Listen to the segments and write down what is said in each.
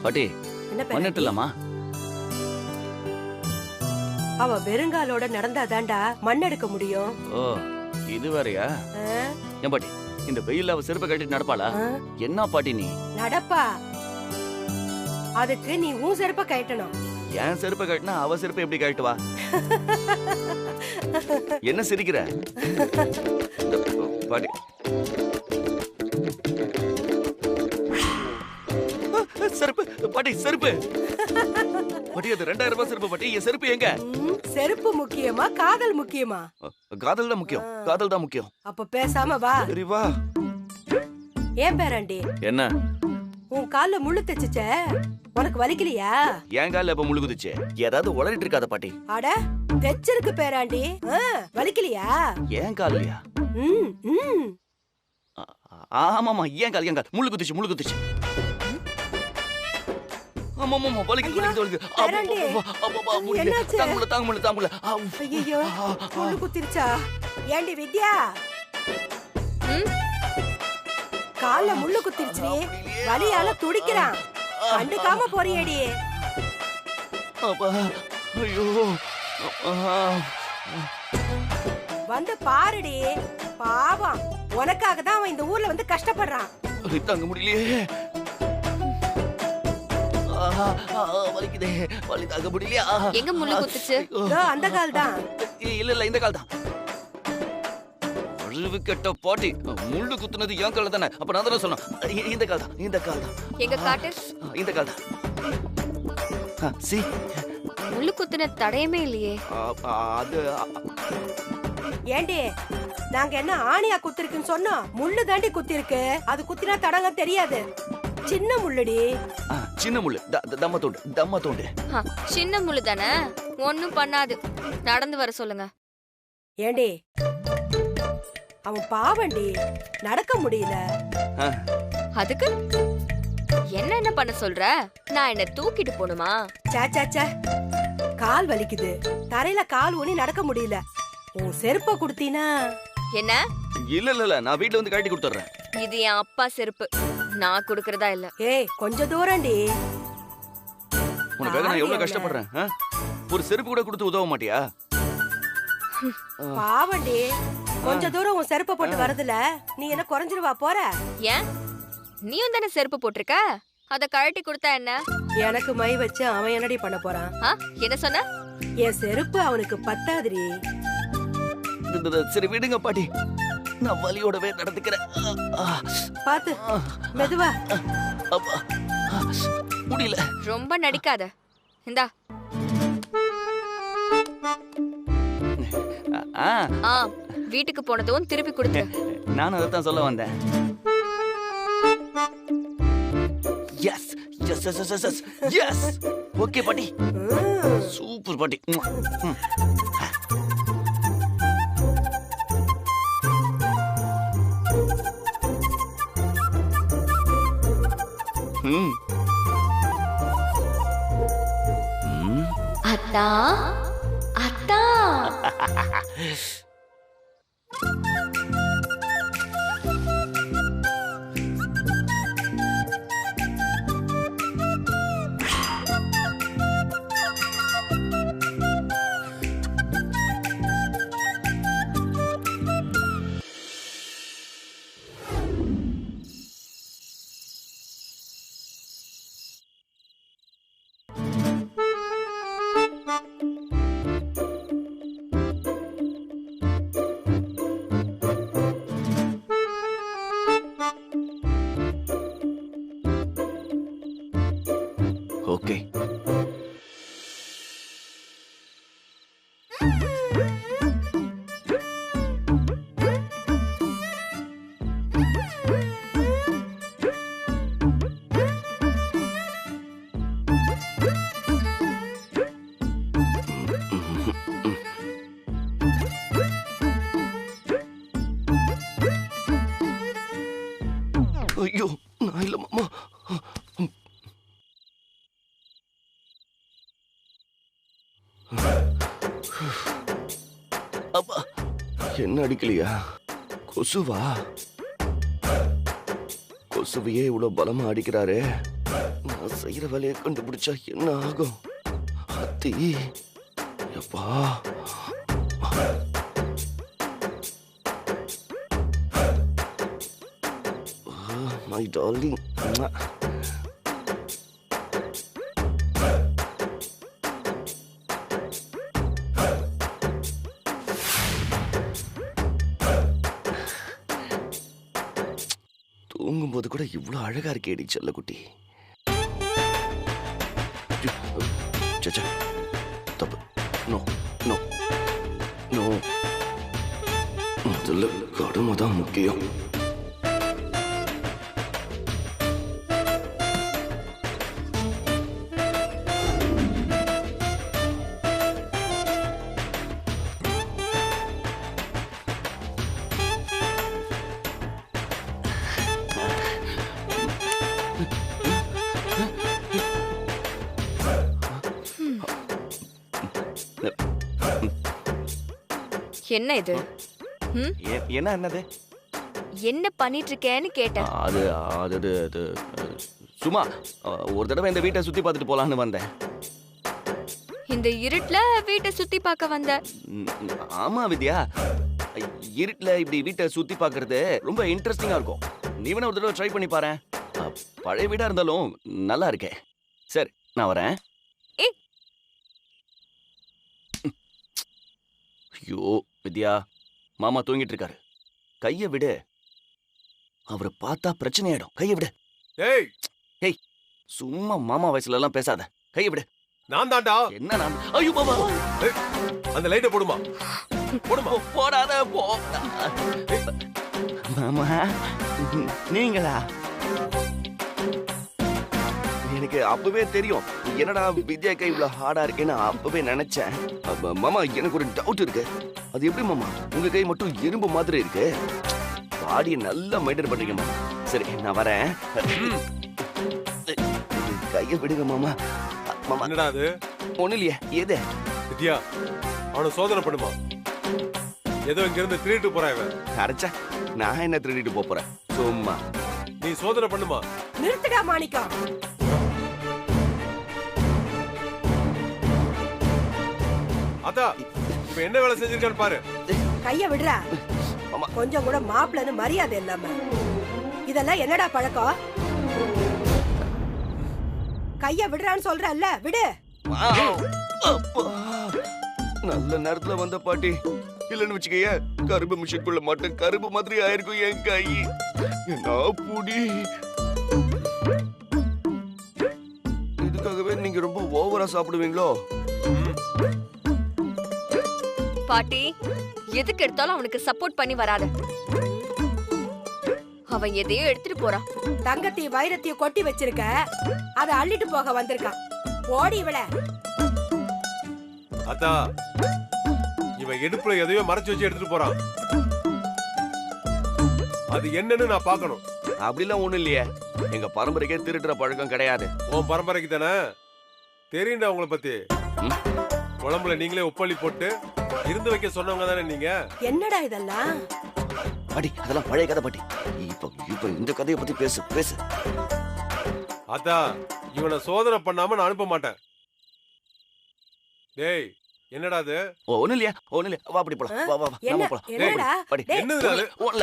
பாட்டி என்ன மண்ணிட்டு இல்லாமா? அவ வெறுங்காலோட நடந்தாதான்டா மண் எடுக்க முடியும். ஓ இது வேறயா? ஏன் பாட்டி இந்த வெயில்ல அவ செருப்பை கட்டிட்டு நடப்பாளா? என்ன பாட்டி நீ நடப்பா? அதுக்கு நீ உன் செருப்பை கட்டணும். என் செருப்பை கட்டினா அவ செருப்பை எப்படி கட்டுவா? என்ன சிரிக்கிற பாட்டி? செருப்பு பாட்டி, செருப்பு பாட்டி, அது 2000 ரூபாய் செருப்பு பாட்டி. என் செருப்பு எங்க? செருப்பு முக்கியமா காதல் முக்கியமா? காதல் தான் முக்கியம், காதல் தான் முக்கியம். அப்ப பேசாம வா. சரி வா. ஏன் பேராண்டி என்ன உன் கால்ல முள்ளு தைச்சுச்ச, உனக்கு வலிக்கலையா? என் கால்ல எப்ப முள்ளு குதிச்சு? ஏதாவது உளறிட்டு இருக்காத பாட்டி. அட தைச்சிருக்கு பேராண்டி, வலிக்கலையா? என் கால்லையா? ஆமாமா என் கால், என் கால் முள்ளு குதிச்சு, முள்ளு குதிச்சு. ஆமாமா வலிக்குது, வலிக்குது. தாங்க முடியல, தாங்க முடியல, தாங்க முடியல. ஐயோ முள்ளு குத்திருச்சா? ஏண்டி வித்யா, கால்ல முள்ளு குத்திருச்சு, வலியால துடிக்கிறான், கண்டுக்காம போறியேடி. ஐயோ வந்து பாருடி, பாவம் உனக்காக தான் அவன் இந்த ஊர்ல வந்து கஷ்டப்படுறான். தாங்க முடியலையே, வலிக்குதே, வலி தாங்க முடியலையா? எங்க முள்ளு குத்துச்சு? அந்த கால் தான். இல்ல இல்ல இந்த கால் தான். அழிவு கெட்ட பாட்டி, முள்ளு குத்துனது என் கால் தானே? அப்ப நான் தானே சொன்னேன். இந்த கால் தான், இந்த கால் தான். எங்க காட்டு? இந்த கால் தான். சி முள்ளு குத்துன தடையமே இல்லையே. அது ஏண்டி நாங்க என்ன ஆணியா குத்திருக்குன்னு சொன்னோம்? முள்ளு தாண்டி குத்திருக்கு, அது குத்தினா தடங்க தெரியாது. சின்ன முள்ளுடி. சின்ன முள்ளு, தம்ம தோண்டு, தம்ம தோண்டு. சின்ன முள்ளு தானே, ஒண்ணும் பண்ணாது. நடந்து வர சொல்லுங்க. ஏண்டி அவன் பாவண்டி, நடக்க முடியல. அதுக்கு என்ன என்ன பண்ண சொல்ற? நான் என்ன தூக்கிட்டு போணுமா? சாச்சாச்சா, கால் வலிக்குது, தரையில கால் ஊனி நடக்க முடியல. உன் செருப்ப குடுத்தீனா? என்ன? இல்ல இல்ல, நான் வீட்ல வந்து கட்டி கொடுத்துறேன். இது என் அப்பா செருப்பு, நான் குடுக்கறதா இல்ல. ஏய் கொஞ்சம் தூரம்டி. உனக்காக நான் எவ்வளவு கஷ்டப்படுறேன். ஒரு செருப்பு கூட கொடுத்து உதவ மாட்டியா? பாவண்டி, கொஞ்ச தூரம் உன் செருப்ப போட்டு வரதுல நீ என்ன குறைஞ்சிருவா போற? ஏன் நீயும் தானே செருப்பு போட்டிருக்க, அத கழட்டி கொடுத்தா என்ன? எனக்கு மை வச்சு அவன் என்னடி பண்ண போறான்? என்ன சொன்ன? என் செருப்பு அவனுக்கு பத்தாதுடி. சரி விடுங்க பாட்டி, நான் வலியோடவே நடந்துக்கிறேன். பாத்து மெதுவா. முடியல. ரொம்ப நடிக்காத. இந்தா. வீட்டுக்கு போனதும் திருப்பி கொடுத்து. நான் அதைத்தான் சொல்ல வந்தேன். Yes yes yes yes yes yes. Okay பாட்டி, சூப்பர் பாட்டி. அத்தா அத்தா. ஓகே. ஐயோ நான் இல்ல மாமா. அப்பா என்ன அடிக்கலையா? கொசுவா? கொசுவையே இவ்வளவு பலமா அடிக்கிறாரு. நான் செய்யற வேலையை கண்டுபிடிச்சா என்ன ஆகும்? அத்தி எப்பா மை டார்லிங். தூங்கும்போது கூட இவ்வளவு அழகா இருக்கேடி செல்லக்குட்டி. சச்சா தப்பு. நோ நோ நோ, முதல்ல கடமை தான் முக்கியம். என்ன இது? என்ன என்னது? என்ன பண்ணிட்டு இருக்கேன்னு கேட்டேன். அது அது அது அது சும்மா ஒரு தடவை இந்த வீட்டை சுத்தி பார்த்துட்டு போலான்னு வந்தேன். இந்த இருட்டுல வீட்டை சுத்தி பார்க்க வந்த? ஆமா வித்யா, இருட்டுல இப்படி வீட்டை சுத்தி பார்க்கிறது ரொம்ப இன்ட்ரெஸ்டிங்கா இருக்கும். நீ வேணா ஒரு தடவை ட்ரை பண்ணி பாரு. பழைய வீடா இருந்தாலும் நல்லா இருக்கே. சரி நான் வரேன். ஐயோ வித்யா, மாமா தூங்கிட்டு இருக்காரு. கைய விடு, அவரை பார்த்தா பிரச்சனை ஆயிடும். கைய விடு. ஏய் சும்மா மாமா வயசுல எல்லாம் பேசாத. கைய விடு. நான் தான்டா. என்ன நான்? ஐயோ மாமா, அந்த லைட்டை போடுமா. போடுமா. போடாத போ. மாமா நீங்களா? எனக்கு அப்பவே தெரியும். என்னடா வித்யா கை இவ்வளவு ஹார்டா இருக்கேன்னு அப்பவே நினைச்சேன். மாமா எனக்கு ஒரு டவுட் இருக்கு. அது எப்படி மாமா உங்க கை மட்டும் இரும்பு மாதிரி இருக்கு? பாடியை நல்லா மெயின்டைன் பண்றீங்க மாமா. சரி நான் வரேன். கைய விடுங்க மாமா. மாமா என்னடா அது? ஒண்ணு இல்லையே. எது? வித்யா அவனை சோதனை பண்ணுமா. ஏதோ இங்க இருந்து திருடிட்டு போறான் இவன். அரைச்சா நான் என்ன திருடிட்டு போறேன்? சும்மா நீ சோதனை பண்ணுமா. நிறுத்துடா மாணிக்கம். அதா இப்ப என்ன வேலை செஞ்சிருக்கான்னு பாரு. கைய விடுறா. கொஞ்சம் கூட மாப்பிள்ளன்னு மரியாதை இல்லாம இதெல்லாம் என்னடா பழக்கம்? கைய விடுறான்னு சொல்றல்ல, விடு. நல்ல நேரத்துல வந்த பாட்டி. இல்லன்னு வச்சுக்கைய கரும்பு மிஷின்குள்ள மட்டும் கரும்பு மாதிரி ஆயிருக்கும் என் கை. என்ன புடி. இதுக்காகவே நீங்க ரொம்ப ஓவரா சாப்பிடுவீங்களோ? பாட்டி, எதுக்கு எடுத்தாலும் அவனுக்கு சப்போர்ட் பண்ணி வராத. அவன் எதையோ எடுத்துட்டு போறான். தங்கத்தையும் வைரத்தையும் கொட்டி வச்சிருக்க, அதை அள்ளிட்டு போக வந்திருக்கான். போடி இவள. அதா இவன் இடுப்புல எதையோ மறைச்சு வச்சு எடுத்துட்டு போறான். அது என்னன்னு நான் பார்க்கணும். அப்படிலாம் ஒண்ணும் இல்லையே. எங்க பரம்பரைக்கே திருடுற பழக்கம் கிடையாது. உன் பரம்பரைக்கு தானே தெரியும்டா உங்களை பத்தி. குழம்புல நீங்களே உப்பள்ளி போட்டு இருந்து வைக்க சொன்னவங்க தானே நீங்க. என்னடா இதெல்லாம்? பாட்டி அதெல்லாம் பழைய கதை பாட்டி. இப்ப இந்த கதையை பத்தி பேசு பேசு. அதா இவனை சோதனை பண்ணாம நான் அனுப்ப மாட்டேன். டேய் என்னடா அது? ஒண்ணு இல்லையா, ஒண்ணு இல்லையா. வா அப்படி போலாம். வா வா வா நாம போலாம். என்னடா? பாட்டி என்னது அது? ஒண்ணு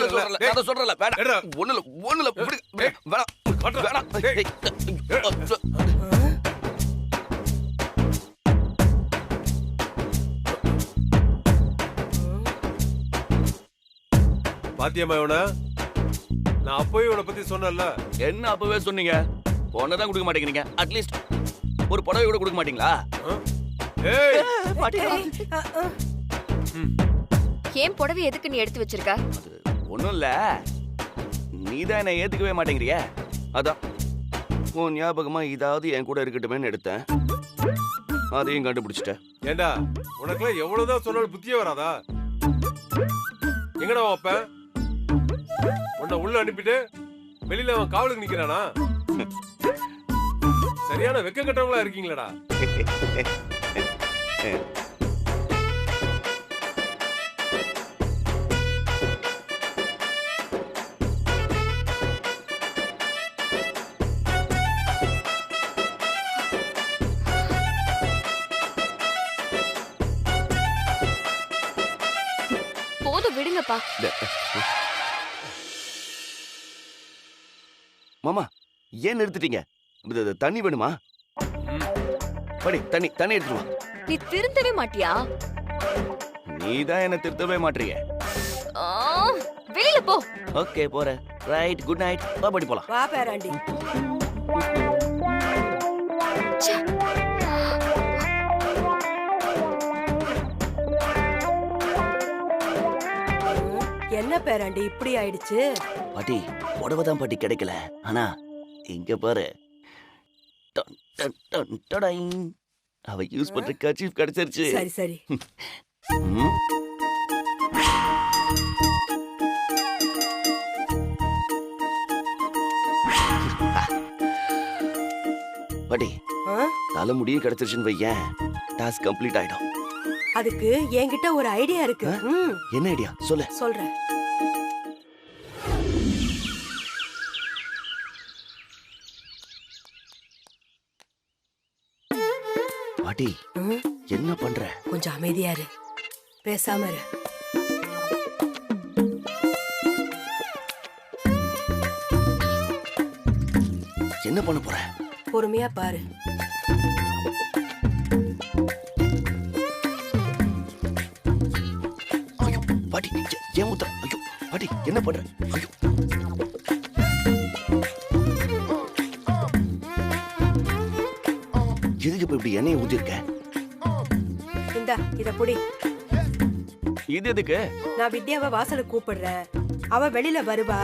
இல்ல நான் சொல்றல. வேணாம். ஒண்ணு இல்ல விடு. வேணாம் வேணாம். பாத்தியம்மா இவனை நான் அப்பவே இவனை பத்தி சொன்னல. என்ன அப்பவே சொன்னீங்க? பொண்ணதான் கொடுக்க மாட்டேங்கிறீங்க. அட்லீஸ்ட் ஒரு புடவை கூட கொடுக்க மாட்டீங்களா? ஏன் புடவை எதுக்கு நீ எடுத்து வச்சிருக்க? ஒண்ணும் இல்ல, நீதான் என்ன ஏத்துக்கவே மாட்டேங்கிறிய. அதான் உன் ஞாபகமா இதாவது என் கூட இருக்கட்டுமேன்னு எடுத்தேன். அதையும் கண்டுபிடிச்சிட்டேன். ஏண்டா உனக்குலாம் எவ்வளவுதான் சொன்னாலும் புத்தியே வராதா? எங்கடா வைப்ப? உன்னை உள்ள அனுப்பிட்டு வெளியில அவன் காவலுக்கு நிக்கிறானா? சரியான வெக்க கட்டவங்களா இருக்கீங்களா? இல்லப்பா. மாமா ஏன் நிறுத்திட்டீங்க? தண்ணி வேணுமா? படி தண்ணி தண்ணி எடுத்துட்டு வா. நீ திருந்தவே மாட்டியா? நீதான் என்ன திருத்தவே மாட்டீங்க. ஆ, வெளியில போ. ஓகே போறேன். Right good night. வா படி போலாம். வா பேராண்டி. என்ன பேராண்டி இப்படி ஆயிடுச்சு? பாட்டி புடவை தான் பாட்டி கிடைக்கல. ஆனா இங்க பாரு. டன், டன், டன், டடைங். அவ யூஸ் பண்ற கர்ச்சீஃப் கிடைச்சிருச்சு. சரி சரி. ம். பாட்டி ஆ? தலைமுடியும் கிடைச்சிருச்சுன்னு வையேன், டாஸ்க் கம்ப்ளீட் ஆயிடும். அதுக்கு என்கிட்ட ஒரு ஐடியா இருக்கு. என்ன ஐடியா சொல்லு. சொல்றேன். பாட்டி என்ன பண்ற? கொஞ்சம் அமைதியா இரு, பேசாம இரு. என்ன பண்ண போற? பொறுமையா பாரு. ஐயோ பாட்டி ஏன் ஊத்துற? ஐயோ பாட்டி என்ன பண்ற? ஐயோ எதுக்கு இப்ப இப்படி எண்ணெயை ஊத்திருக்க? இந்தா இத புடி. இது எதுக்கு? நான் வித்யாவை வாசலுக்கு கூப்பிடுறேன். அவ வெளியில வருவா,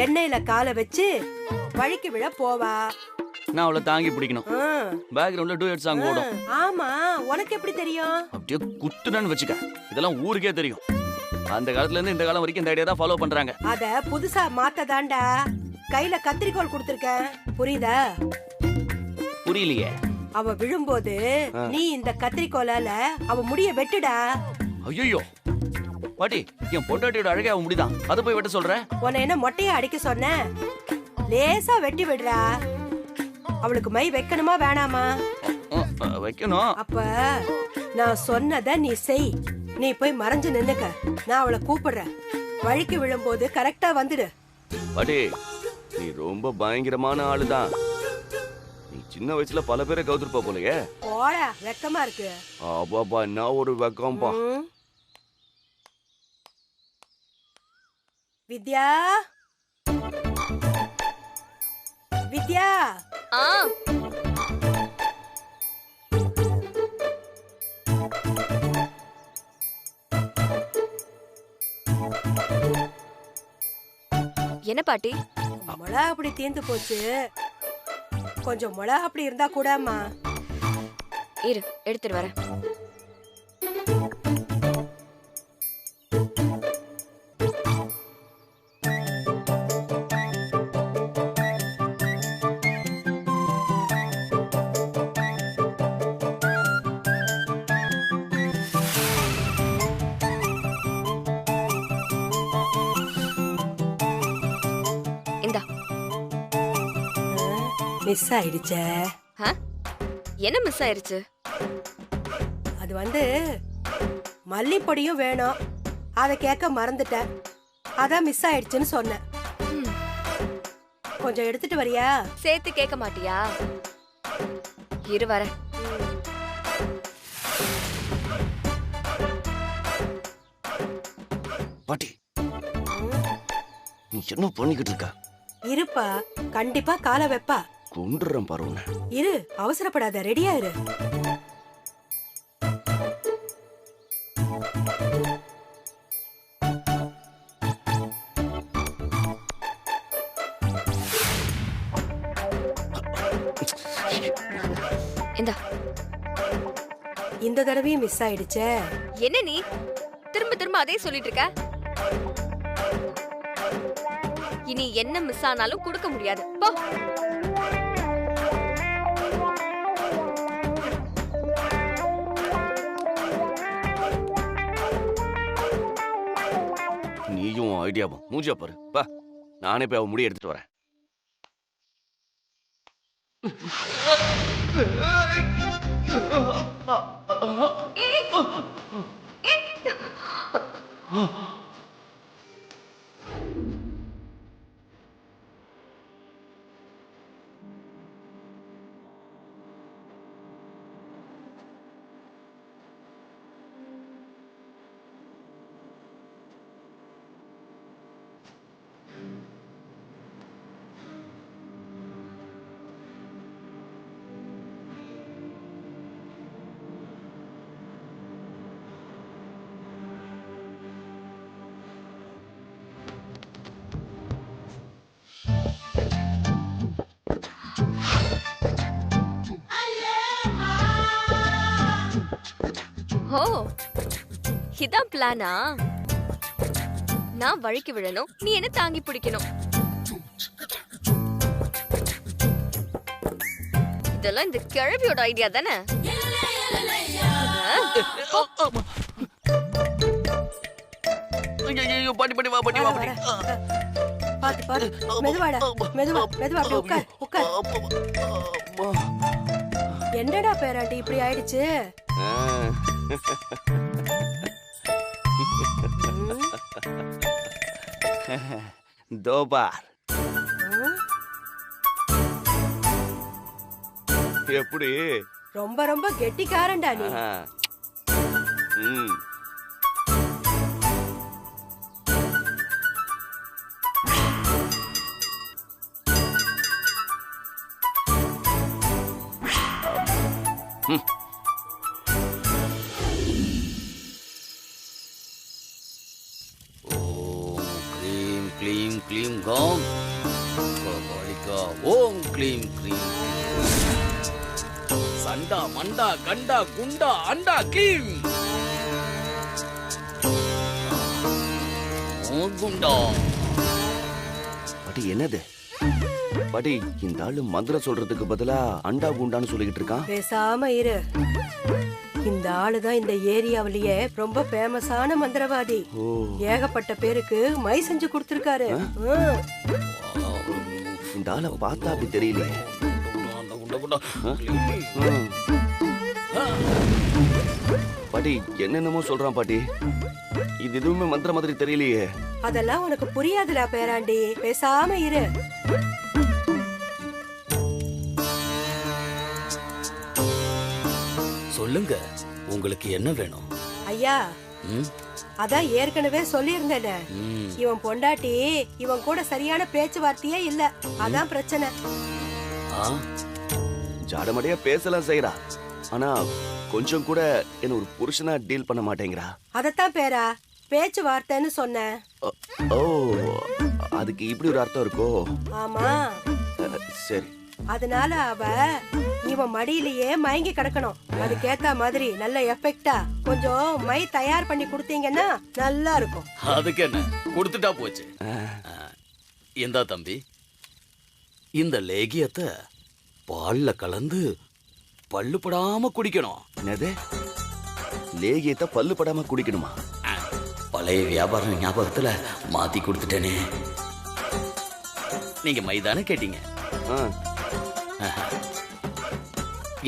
எண்ணெயில காலை வச்சு வழிக்கு விழ போவா. நான் அவளை தாங்கி பிடிக்கணும். ஆ. பேக்ரவுண்ட்ல டூயட் சாங் ஓடும். ஆமா, உனக்கு எப்படி தெரியும்? அப்படியே குத்துனன்னு வச்சுக்க. இதெல்லாம் ஊருக்கே தெரியும். அந்த காலத்துல இருந்து இந்த காலம் வரைக்கும் இந்த ஐடியா தான் ஃபாலோ பண்றாங்க. அத புதுசா மாத்ததாண்டா. கையில கத்திரிக்கோல் கொடுத்திருக்கேன், புரியுதா? புரியலையே. அவ விழும்போது நீ இந்த கத்திரிக்கோலால அவ முடிய வெட்டுடா. ஐயோ பாட்டி, என் பொண்டாட்டியோட அழகே அவ முடிதான், அதை போய் வெட்ட சொல்ற? உன்னை என்ன மொட்டையா அடிக்க சொன்ன? லேசா வெட்டி விடுறா. அவளுக்கு மை வைக்கணுமா வேணாமா? வைக்கணும். அப்ப நான் சொன்னத நீ செய். நீ போய் மறைஞ்சு நின்னுக்க, நான் அவளை கூப்பிடுறேன். வழிக்கு விழும்போது கரெக்டா வந்துடு. பாட்டி நீ ரொம்ப பயங்கரமான ஆளுதான். நீ சின்ன வயசுல பல பேரை கவுத்துருப்ப போலயே. போடா, வெக்கமா இருக்கு. அப்பாப்பா என்ன ஒரு வெக்கம்பா. ம். வித்யா, வித்யா. ஆ, என்ன பாட்டி? மிளகா அப்படி தீர்ந்து போச்சு. கொஞ்சம் மிளகா அப்படி இருந்தா கூடமா. இரு, எடுத்துட்டு வரேன். இந்தா. மிஸ் ஆயிடுச்சே. ஆ? என்ன மிஸ் ஆயிருச்சு? அது வந்து மல்லிப்பொடியும் வேணும், அத கேட்க மறந்துட்டேன். அதான் மிஸ் ஆயிடுச்சுன்னு சொன்னேன். ம், கொஞ்சம் எடுத்துட்டு வரியா? சேர்த்து கேட்க மாட்டியா? இரு வரேன். பாட்டி நீ என்ன பண்ணிக்கிட்டு இருக்க? இருப்பா, கண்டிப்பா காலை வைப்பா. கொண்டுறேன் பாரு உன்னை. இரு, அவசரப்படாத, ரெடியா இரு. இந்தா. இந்த தடவையும் மிஸ் ஆயிடுச்சே. என்ன நீ திரும்ப திரும்ப அதே சொல்லிட்டு இருக்க? இனி என்ன மிஸ் ஆனாலும் கொடுக்க முடியாது, போ. நீயும் ஐடியாவும் மூஞ்சியா பாரு. பா, நானே போய் அவ முடி எடுத்துட்டு வரேன். ஓ இதான் பிளானா? நான் வழுக்கி விழணும், நீ என்ன தாங்கி பிடிக்கணும். இதெல்லாம் இந்த கிழவியோட ஐடியா தானே? ஐயோ, பாட்டி பாட்டி வா, பாட்டி வா, பாட்டி. பாத்து பாரு, மெதுவாடா, மெதுவா மெதுவா, அப்படியே உட்கார் உட்கார். அம்மா. என்னடா பேராண்டி இப்படி ஆயிடுச்சு? தோபார் எப்படி? ரொம்ப ரொம்ப கெட்டிக்காரன்டா நீ. ம். क्लीं क्लीं क्लीं गौं कालिका ओम क्लीं क्लीं संडा मंडा गंडा गुंडा अंडा क्लीं ओम गुंडा. பாட்டி என்னது? பாட்டி இந்த ஆளு மந்திரம் சொல்றதுக்கு பதிலா அண்டா குண்டான்னு சொல்லிக்கிட்டு இருக்கான். பேசாம இரு. இந்த ஆளுதான் இந்த ஏரியாவிலேயே ரொம்ப ஃபேமஸான மந்திரவாதி. ஏகப்பட்ட பேருக்கு மை செஞ்சு கொடுத்திருக்காரு. இந்த ஆளை பார்த்தா அப்படி தெரியலையே. பாட்டி என்னென்னமோ சொல்றான் பாட்டி. இது எதுவுமே மந்திர மாதிரி தெரியலையே. அதெல்லாம் உனக்கு புரியாதுடா பேராண்டி, பேசாம இரு. சொல்லுங்க, உங்களுக்கு என்ன வேணும்? ஐயா, அதான் ஏற்கனவே சொல்லியிருந்தேனே, இவன் பொண்டாட்டி இவன் கூட சரியான பேச்சுவார்த்தையே இல்ல, அதான் பிரச்சனை. ஜாடமடையா பேசலாம் செய்யறா, ஆனா கொஞ்சம் கூட என்ன ஒரு புருஷனா டீல் பண்ண மாட்டேங்கிறா. அதத்தான் பேரா பேச்சுவார்த்தைன்னு சொன்னேன். ஓ, அதுக்கு இப்படி ஒரு அர்த்தம் இருக்கோ? ஆமா. சரி. அதனால அவ இவன் மடியிலேயே மயங்கி கிடக்கணும். அதுக்கேத்த மாதிரி நல்ல எஃபெக்டா கொஞ்சம் மை தயார் பண்ணி கொடுத்தீங்கன்னா நல்லா இருக்கும். அதுக்கு என்ன, கொடுத்துட்டா போச்சு. இந்தா தம்பி, இந்த லேகியத்தை பால்ல கலந்து பல்லுப்படாம குடிக்கணும். என்னது? லேகியத்தை பல்லுப்படாம குடிக்கணுமா? பழைய வியாபார ஞாபகத்துல மாத்தி கொடுத்துட்டேனே. நீங்க மைதான கேட்டீங்க.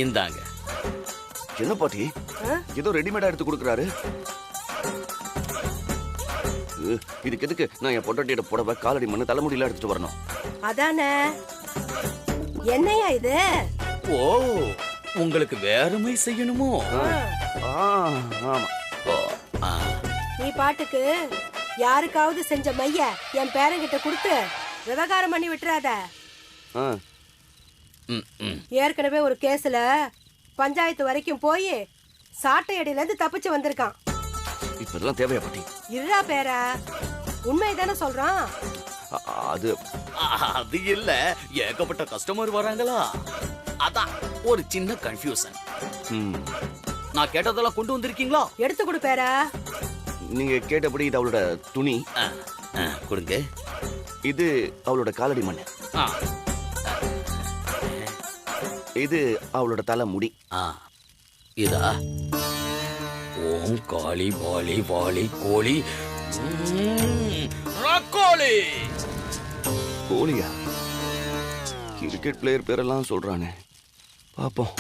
இந்தாங்க. என்ன பாட்டி, ஏதோ ரெடிமேடா எடுத்து கொடுக்கறாரு. இதுக்கு எதுக்கு நான் என் பொண்டாட்டியோட புடவை, காலடி மண்ணு, தலைமுடியெல்லாம் எடுத்துட்டு வரணும்? அதானே. என்னையா இது? ஓ, உங்களுக்கு வேறமை செய்யணுமோ? ஆமா. நீ பாட்டுக்கு யாருக்காவது செஞ்ச மைய என் பேரங்கிட்ட கொடுத்து விவகாரம் பண்ணி விட்டுறாத. ஏற்கனவே ஒரு கேஸ்ல பஞ்சாயத்து வரைக்கும் போய் சாட்டை அடியில இருந்து தப்பிச்சு வந்திருக்கான். இப்பெல்லாம் தேவையா பாட்டி? இருடா பேரா, உண்மைதானே சொல்றான். அது இல்ல, ஏகப்பட்ட கஸ்டமர் வராங்களா, அதான் ஒரு சின்ன கன்ஃபியூஷன். நான் கேட்டதெல்லாம் கொண்டு வந்திருக்கீங்களா? எடுத்து கொடு பேரா. நீங்க கேட்டபடி இது அவளோட துணி. கொடுங்க. இது அவளோட காலடி மண்ணு. இது அவளோட தலை முடி. இதா ஓம் காளி வாலி வாலி கோழி கோழி. கோழியா? கிரிக்கெட் பிளேயர் பேரெல்லாம் சொல்றானே, பாப்போம்.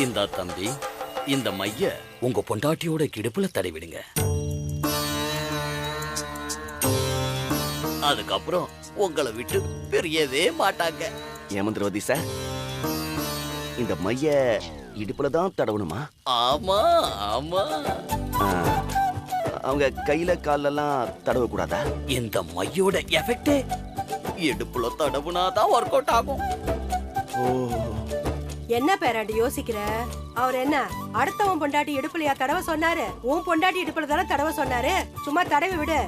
இந்தா தம்பி, இந்த மைய உங்க பொண்டாட்டியோட கிடுப்புல தடவிடுங்க. அதுக்கப்புறம் உங்களை விட்டு பிரியவே மாட்டாங்க. ஏமந்திரவதி சார், இந்த மைய இடுப்புல தான் தடவணுமா? ஆமா ஆமா. அவங்க கையில காலெல்லாம் தடவ கூடாதா? இந்த மையோட எஃபெக்ட் இடுப்புல தடவுனாதான் ஒர்க் அவுட் ஆகும். ஓ, என்ன பேராண்டி யோசிக்கிற? அவர் என்ன அடுத்தவன் பொண்டாட்டி இடுப்புலயா தடவை சொன்னாரு? உன் பொண்டாட்டி இடுப்புல தானே தடவை சொன்னாரு. சும்மா தடவை விடு.